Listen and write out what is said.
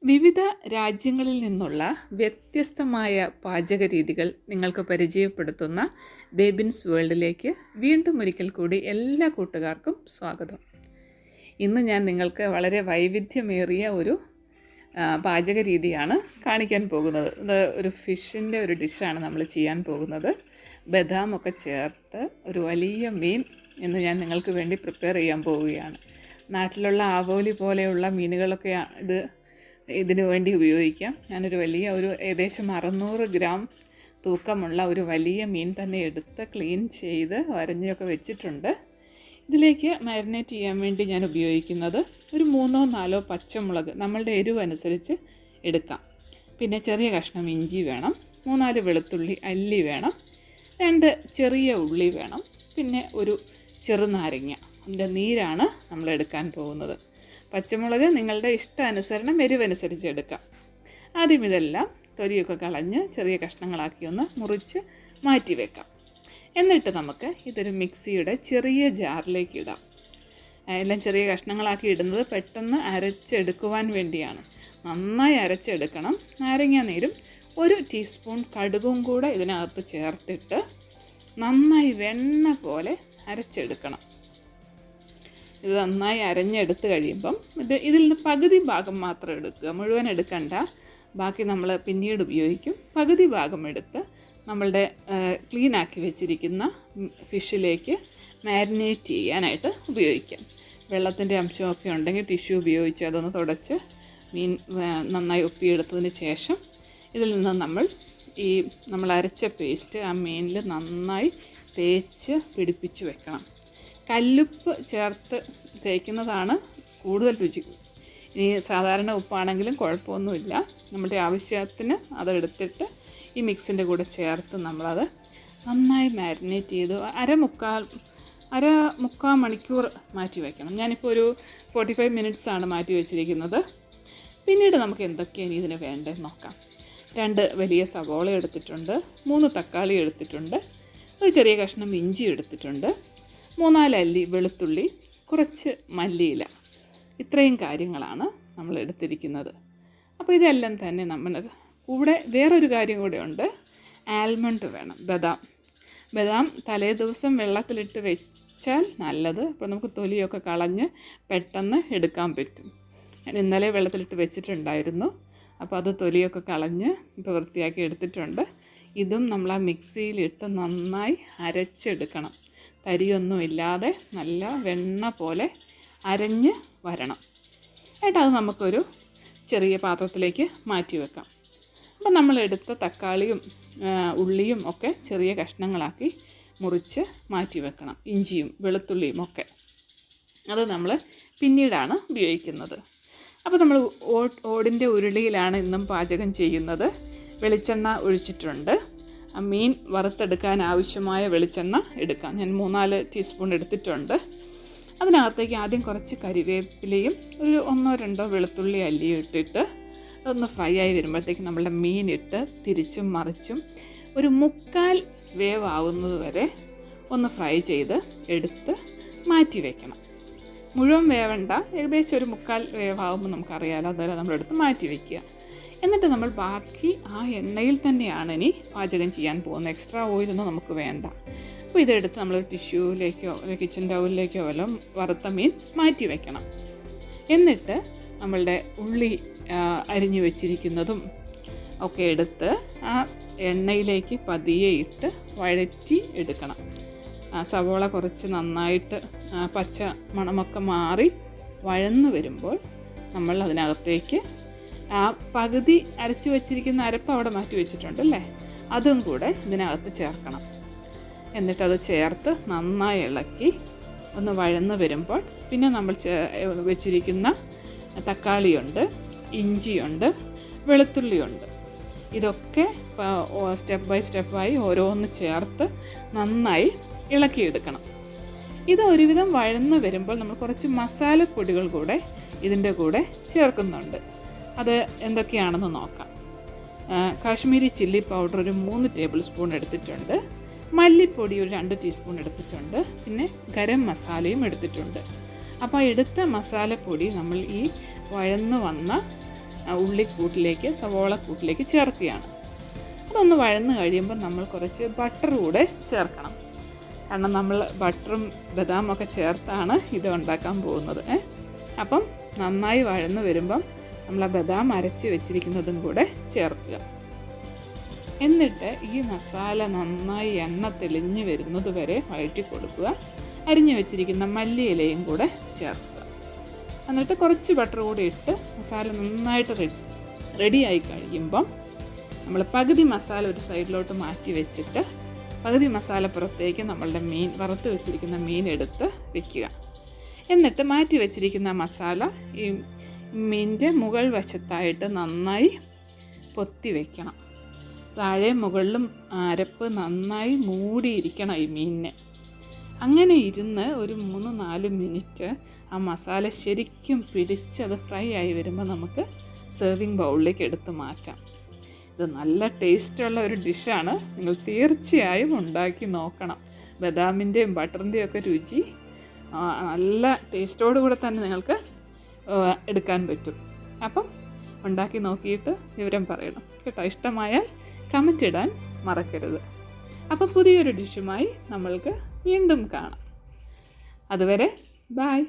വിവിധ രാജ്യങ്ങളിൽ നിന്നുള്ള വ്യത്യസ്തമായ പാചക രീതികൾ നിങ്ങൾക്ക് പരിചയപ്പെടുത്തുന്ന ബേബിൻസ് വേൾഡിലേക്ക് വീണ്ടും ഒരിക്കൽ കൂടി എല്ലാ കൂട്ടുകാർക്കും സ്വാഗതം. ഇന്ന് ഞാൻ നിങ്ങൾക്ക് വളരെ വൈവിധ്യമേറിയ ഒരു പാചക രീതിയാണ് കാണിക്കാൻ പോകുന്നത്. ഇത് ഒരു ഫിഷിൻ്റെ ഒരു ഡിഷാണ് നമ്മൾ ചെയ്യാൻ പോകുന്നത്. ബദാമൊക്കെ ചേർത്ത് ഒരു വലിയ മീൻ എന്ന് ഞാൻ നിങ്ങൾക്ക് വേണ്ടി പ്രിപ്പയർ ചെയ്യാൻ പോവുകയാണ്. നാട്ടിലുള്ള ആവോലി പോലെയുള്ള മീനുകളൊക്കെ ഇതിനു വേണ്ടി ഉപയോഗിക്കാം. ഞാനൊരു വലിയ ഏകദേശം 600 ഗ്രാം തൂക്കമുള്ള ഒരു വലിയ മീൻ തന്നെ എടുത്ത് ക്ലീൻ ചെയ്ത് വരഞ്ഞൊക്കെ വെച്ചിട്ടുണ്ട്. ഇതിലേക്ക് മാരിനേറ്റ് ചെയ്യാൻ വേണ്ടി ഞാൻ ഉപയോഗിക്കുന്നത് ഒരു 3-4 പച്ചമുളക് നമ്മളുടെ എരിവ് അനുസരിച്ച് എടുക്കാം. പിന്നെ ചെറിയ കഷ്ണം ഇഞ്ചി വേണം, 3-4 വെളുത്തുള്ളി അല്ലി വേണം, 2 ചെറിയ ഉള്ളി വേണം, പിന്നെ ഒരു ചെറുനാരങ്ങ അതിൻ്റെ നീരാണ് നമ്മൾ എടുക്കാൻ പോകുന്നത്. പച്ചമുളക് നിങ്ങളുടെ ഇഷ്ടാനുസരണം എരിവനുസരിച്ച് എടുക്കാം. ആദ്യം ഇതെല്ലാം തൊലിയൊക്കെ കളഞ്ഞ് ചെറിയ കഷ്ണങ്ങളാക്കി ഒന്ന് മുറിച്ച് മാറ്റി വെക്കാം. എന്നിട്ട് നമുക്ക് ഇതൊരു മിക്സിയുടെ ചെറിയ ജാറിലേക്ക് ഇടാം. എല്ലാം ചെറിയ കഷ്ണങ്ങളാക്കി ഇടുന്നത് പെട്ടെന്ന് അരച്ചെടുക്കുവാൻ വേണ്ടിയാണ്. നന്നായി അരച്ചെടുക്കണം. നാരങ്ങ നീരും 1 ടീസ്പൂൺ കടുകും കൂടെ ഇതിനകത്ത് ചേർത്തിട്ട് നന്നായി വെണ്ണ പോലെ അരച്ചെടുക്കണം. ഇത് നന്നായി അരഞ്ഞെടുത്ത് കഴിയുമ്പം ഇതിൽ നിന്ന് പകുതി ഭാഗം മാത്രം എടുക്കുക, മുഴുവൻ എടുക്കണ്ട. ബാക്കി നമ്മൾ പിന്നീട് ഉപയോഗിക്കും. പകുതി ഭാഗം എടുത്ത് നമ്മളുടെ ക്ലീനാക്കി വെച്ചിരിക്കുന്ന ഫിഷിലേക്ക് മാരിനേറ്റ് ചെയ്യാനായിട്ട് ഉപയോഗിക്കാം. വെള്ളത്തിൻ്റെ അംശമൊക്കെ ഉണ്ടെങ്കിൽ ടിഷ്യൂ ഉപയോഗിച്ച് അതൊന്ന് തുടച്ച് മീൻ നന്നായി ഒപ്പിയെടുത്തതിന് ശേഷം ഇതിൽ നിന്ന് നമ്മൾ അരച്ച പേസ്റ്റ് ആ മീനിൽ നന്നായി തേച്ച് പിടിപ്പിച്ച് വെക്കണം. കല്ലുപ്പ് ചേർത്ത് തേക്കുന്നതാണ് കൂടുതൽ രുചി. ഇനി സാധാരണ ഉപ്പാണെങ്കിലും കുഴപ്പമൊന്നുമില്ല. നമ്മുടെ ആവശ്യത്തിന് അതെടുത്തിട്ട് ഈ മിക്സിൻ്റെ കൂടെ ചേർത്ത് നമ്മളത് നന്നായി മാരിനേറ്റ് ചെയ്ത് അര മുക്കാൽ മണിക്കൂർ മാറ്റി വയ്ക്കണം. ഞാനിപ്പോൾ ഒരു 45 മിനിറ്റ്സാണ് മാറ്റി വെച്ചിരിക്കുന്നത്. പിന്നീട് നമുക്ക് എന്തൊക്കെയാണ് ഇതിന് വേണ്ടതെന്ന് നോക്കാം. 2 വലിയ സവോള എടുത്തിട്ടുണ്ട്, 3 തക്കാളി എടുത്തിട്ടുണ്ട്, ഒരു ചെറിയ കഷ്ണം ഇഞ്ചി എടുത്തിട്ടുണ്ട്, 3-4 അല്ലി വെളുത്തുള്ളി, കുറച്ച് മല്ലിയില. ഇത്രയും കാര്യങ്ങളാണ് നമ്മൾ എടുത്തിരിക്കുന്നത്. അപ്പോൾ ഇതെല്ലാം തന്നെ നമ്മൾ കൂടെ വേറൊരു കാര്യം കൂടെ ഉണ്ട്. ആൽമണ്ട് വേണം, ബദാം തലേ ദിവസം വെള്ളത്തിലിട്ട് വെച്ചാൽ നല്ലത്. അപ്പോൾ നമുക്ക് തൊലിയൊക്കെ കളഞ്ഞ് പെട്ടെന്ന് എടുക്കാൻ പറ്റും. ഞാൻ ഇന്നലെ വെള്ളത്തിലിട്ട് വെച്ചിട്ടുണ്ടായിരുന്നു. അപ്പോൾ അത് തൊലിയൊക്കെ കളഞ്ഞ് ഇപ്പോൾ വൃത്തിയാക്കി എടുത്തിട്ടുണ്ട്. ഇതും നമ്മൾ ആ മിക്സിയിലിട്ട് നന്നായി അരച്ചെടുക്കണം. തരിയൊന്നും ഇല്ലാതെ നല്ല വെണ്ണ പോലെ അരഞ്ഞ് വരണം. അത് നമുക്കൊരു ചെറിയ പാത്രത്തിലേക്ക് മാറ്റി വെക്കാം. അപ്പം നമ്മളെടുത്ത തക്കാളിയും ഉള്ളിയും ഒക്കെ ചെറിയ കഷ്ണങ്ങളാക്കി മുറിച്ച് മാറ്റി വെക്കണം. ഇഞ്ചിയും വെളുത്തുള്ളിയും ഒക്കെ അത് നമ്മൾ പിന്നീടാണ് ഉപയോഗിക്കുന്നത്. അപ്പോൾ നമ്മൾ ഓടിൻ്റെ ഉരുളിയിലാണ് ഇന്നും പാചകം ചെയ്യുന്നത്. വെളിച്ചെണ്ണ ഒഴിച്ചിട്ടുണ്ട്. മീൻ വറുത്തെടുക്കാൻ ആവശ്യമായ വെളിച്ചെണ്ണ എടുക്കാം. ഞാൻ 3-4 ടീസ്പൂൺ എടുത്തിട്ടുണ്ട്. അതിനകത്തേക്ക് ആദ്യം കുറച്ച് കരിവേപ്പിലയും ഒരു 1-2 വെളുത്തുള്ളി അല്ലിയും ഇട്ടിട്ട് അതൊന്ന് ഫ്രൈ ആയി വരുമ്പോഴത്തേക്ക് നമ്മളുടെ മീനിട്ട് തിരിച്ചും മറിച്ചും ഒരു 1/4 വേവാവുന്നത് വരെ ഒന്ന് ഫ്രൈ ചെയ്ത് എടുത്ത് മാറ്റി വയ്ക്കണം. മുഴുവൻ വേവണ്ട, ഏകദേശം ഒരു 1/4 വേവാകുമ്പോൾ നമുക്കറിയാലോ. അതുവരെ നമ്മളെടുത്ത് മാറ്റി വയ്ക്കുക. എന്നിട്ട് നമ്മൾ ബാക്കി ആ എണ്ണയിൽ തന്നെയാണ് ഇനി പാചകം ചെയ്യാൻ പോകുന്നത്. എക്സ്ട്രാ ഓയിലൊന്നും നമുക്ക് വേണ്ട. അപ്പോൾ ഇതെടുത്ത് നമ്മളൊരു ടിഷ്യൂവിലേക്കോ കിച്ചൺ ടൗലിലേക്കോ വല്ലതും വറുത്ത മീൻ മാറ്റി വയ്ക്കണം. എന്നിട്ട് നമ്മളുടെ ഉള്ളി അരിഞ്ഞു വെച്ചിരിക്കുന്നതും ഒക്കെ എടുത്ത് ആ എണ്ണയിലേക്ക് പതിയെ ഇട്ട് വഴറ്റി എടുക്കണം. സവോള കുറച്ച് നന്നായിട്ട് പച്ച മണമൊക്കെ മാറി വഴന്നു വരുമ്പോൾ നമ്മൾ അതിനകത്തേക്ക് ആ പകുതി അരച്ചു വച്ചിരിക്കുന്ന അരപ്പ് അവിടെ മാറ്റി വെച്ചിട്ടുണ്ടല്ലേ, അതും കൂടെ ഇതിനകത്ത് ചേർക്കണം. എന്നിട്ടത് ചേർത്ത് നന്നായി ഇളക്കി ഒന്ന് വഴന്ന് വരുമ്പോൾ പിന്നെ നമ്മൾ വെച്ചിരിക്കുന്ന തക്കാളിയുണ്ട്, ഇഞ്ചിയുണ്ട്, വെളുത്തുള്ളിയുണ്ട്. ഇതൊക്കെ സ്റ്റെപ്പ് ബൈ സ്റ്റെപ്പായി ഓരോന്ന് ചേർത്ത് നന്നായി ഇളക്കിയെടുക്കണം. ഇത് ഒരുവിധം വഴന്ന് വരുമ്പോൾ നമ്മൾ കുറച്ച് മസാലപ്പൊടികൾ കൂടെ ഇതിൻ്റെ കൂടെ ചേർക്കുന്നുണ്ട്. അത് എന്തൊക്കെയാണെന്ന് നോക്കാം. കാശ്മീരി ചില്ലി പൗഡർ ഒരു 3 ടേബിൾ സ്പൂൺ എടുത്തിട്ടുണ്ട്, മല്ലിപ്പൊടി ഒരു 2 ടീസ്പൂൺ എടുത്തിട്ടുണ്ട്, പിന്നെ ഗരം മസാലയും എടുത്തിട്ടുണ്ട്. അപ്പോൾ എടുത്ത മസാലപ്പൊടി നമ്മൾ ഈ വഴന്ന് വന്ന ഉള്ളിക്കൂട്ടിലേക്ക്, സവോളക്കൂട്ടിലേക്ക് ചേർക്കുകയാണ്. അതൊന്ന് വഴന്ന് കഴിയുമ്പോൾ നമ്മൾ കുറച്ച് ബട്ടർ കൂടെ ചേർക്കണം. കാരണം നമ്മൾ ബട്ടറും ബദാമൊക്കെ ചേർത്താണ് ഇത് ഉണ്ടാക്കാൻ പോകുന്നത്. അപ്പം നന്നായി വഴന്ന് വരുമ്പം നമ്മൾ ആ ബദാം അരച്ച് വെച്ചിരിക്കുന്നതും കൂടെ ചേർക്കുക. എന്നിട്ട് ഈ മസാല നന്നായി എണ്ണ തെളിഞ്ഞ് വരുന്നത് വരെ വഴറ്റി കൊടുക്കുക. അരിഞ്ഞു വെച്ചിരിക്കുന്ന മല്ലിയിലയും കൂടെ ചേർക്കുക. എന്നിട്ട് കുറച്ച് ബട്ടർ കൂടി ഇട്ട് മസാല നന്നായിട്ട് റെഡിയായി കഴിയുമ്പം നമ്മൾ പകുതി മസാല ഒരു സൈഡിലോട്ട് മാറ്റി വെച്ചിട്ട് പകുതി മസാല പുറത്തേക്ക് നമ്മളുടെ വറുത്ത് വെച്ചിരിക്കുന്ന മീൻ എടുത്ത് വെക്കുക. എന്നിട്ട് മാറ്റി വെച്ചിരിക്കുന്ന മസാല ഈ മീനിൻ്റെ മുകൾ വശത്തായിട്ട് നന്നായി പൊത്തി വയ്ക്കണം. താഴെ മുകളിലും അരപ്പ് നന്നായി മൂടിയിരിക്കണം ഈ മീനിനെ. അങ്ങനെ ഇരുന്ന് ഒരു 3-4 മിനിറ്റ് ആ മസാല ശരിക്കും പിടിച്ച് അത് ഫ്രൈ ആയി വരുമ്പോൾ നമുക്ക് സെർവിങ് ബൗളിലേക്ക് എടുത്ത് മാറ്റാം. ഇത് നല്ല ടേസ്റ്റുള്ള ഒരു ഡിഷാണ്. നിങ്ങൾ തീർച്ചയായും ഉണ്ടാക്കി നോക്കണം. ബദാമിൻ്റെയും ബട്ടറിൻ്റെയും ഒക്കെ രുചി നല്ല ടേസ്റ്റോടു കൂടെ തന്നെ നിങ്ങൾക്ക് എടുക്കാൻ പറ്റും. അപ്പം ഉണ്ടാക്കി നോക്കിയിട്ട് വിവരം പറയണം കേട്ടോ. ഇഷ്ടമായാൽ കമൻ്റ് ഇടാൻ മറക്കരുത്. അപ്പോൾ പുതിയൊരു ഡിഷുമായി നമ്മൾക്ക് വീണ്ടും കാണാം. അതുവരെ ബൈ.